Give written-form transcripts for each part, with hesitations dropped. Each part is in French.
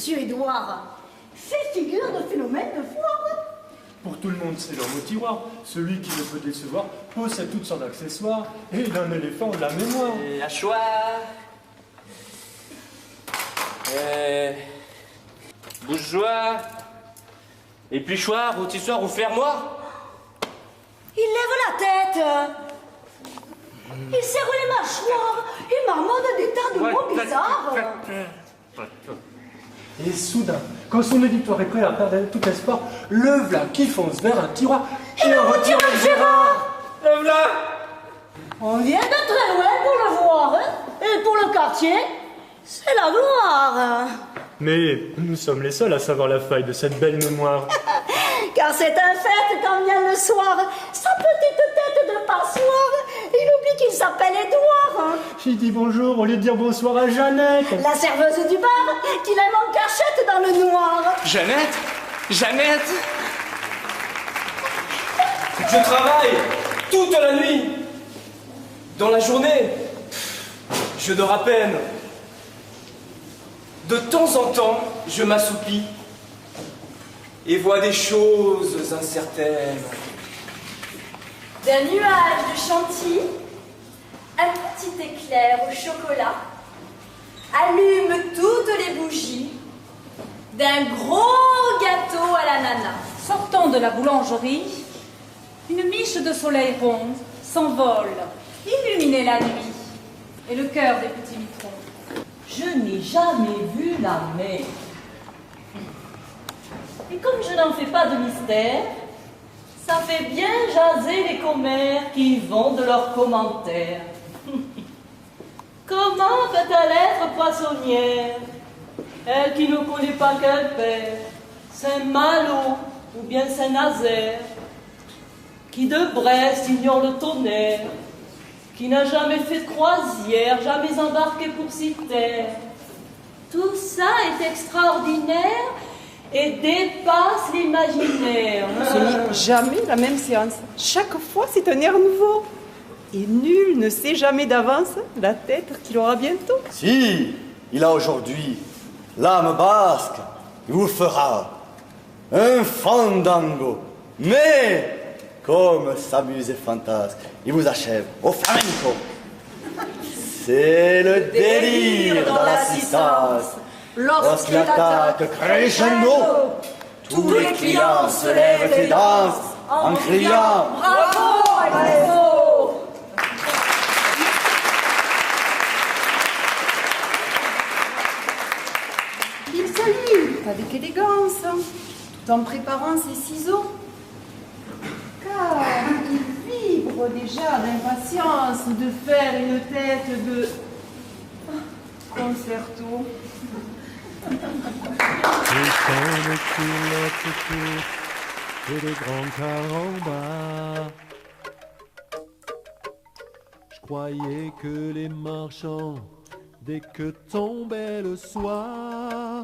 monsieur Édouard fait figure de phénomène de foire. Pour tout le monde, c'est l'homme au tiroir. Celui qui ne peut décevoir possède toutes sortes d'accessoires et d'un éléphant de la mémoire. Et hachoir. Bougeoir. Épluchoir, rôtissoir ou fermoir. Il lève la tête. Il serre les mâchoires. Il marmonne des tas de mots bizarres. Et soudain, quand son auditoire est prêt à perdre tout espoir, le v'là qui fonce vers un tiroir et en retire le Gérard. Le v'là. On vient de très loin pour le voir, hein. Et pour le quartier, c'est la gloire. Mais nous sommes les seuls à savoir la faille de cette belle mémoire. Car c'est un fait quand vient le soir, sa petite tête de passoire, il oublie qu'il s'appelle Édouard. Il dit bonjour au lieu de dire bonsoir à Jeannette. La serveuse du bar, qu'il aime en cachette dans le noir. Jeannette. Je travaille toute la nuit. Dans la journée, je dors à peine. De temps en temps, je m'assoupis et vois des choses incertaines. D'un nuage de chantilly, un petit éclair au chocolat allume toutes les bougies d'un gros gâteau à l'ananas. Sortant de la boulangerie, une miche de soleil ronde s'envole, illuminer la nuit et le cœur des petits vitrons. Je n'ai jamais vu la mer. Et comme je n'en fais pas de mystère, ça fait bien jaser les commères qui vendent leurs commentaires. Comment peut-elle être poissonnière, elle qui ne connaît pas quel père, Saint-Malo ou bien Saint-Nazaire, qui de Brest ignore le tonnerre, qui n'a jamais fait de croisière, jamais embarqué pour s'y taire. Tout ça est extraordinaire et dépasse l'imaginaire. Ce n'est jamais la même séance. Chaque fois, c'est un air nouveau. Et nul ne sait jamais d'avance la tête qu'il aura bientôt. Si, il a aujourd'hui l'âme basque, il vous fera un fandango. Mais, comme s'amuse et fantasque, il vous achève au flamenco. C'est le délire dans l'assistance. Lorsqu'il attaque crescendo, tous les clients se lèvent et dansent en criant Bravo, bravo. Il salue avec élégance, tout en préparant ses ciseaux. Car il vibre déjà d'impatience de faire une tête de concerto. Et quand les culottes courent et les grands carambars, je croyais que les marchands, dès que tombait le soir,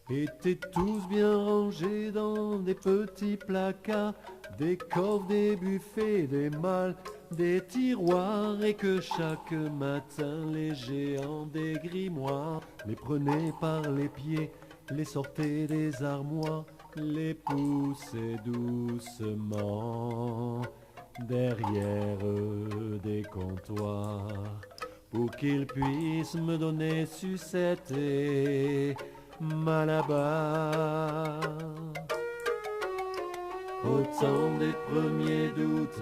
étaient tous bien rangés dans des petits placards, des coffres, des buffets, des malles, des tiroirs, et que chaque matin les géants des grimoires les prenaient par les pieds, les sortaient des armoires, les poussaient doucement derrière des comptoirs pour qu'ils puissent me donner sucette et Malabar. Au temps des premiers doutes,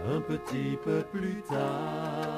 un petit peu plus tard,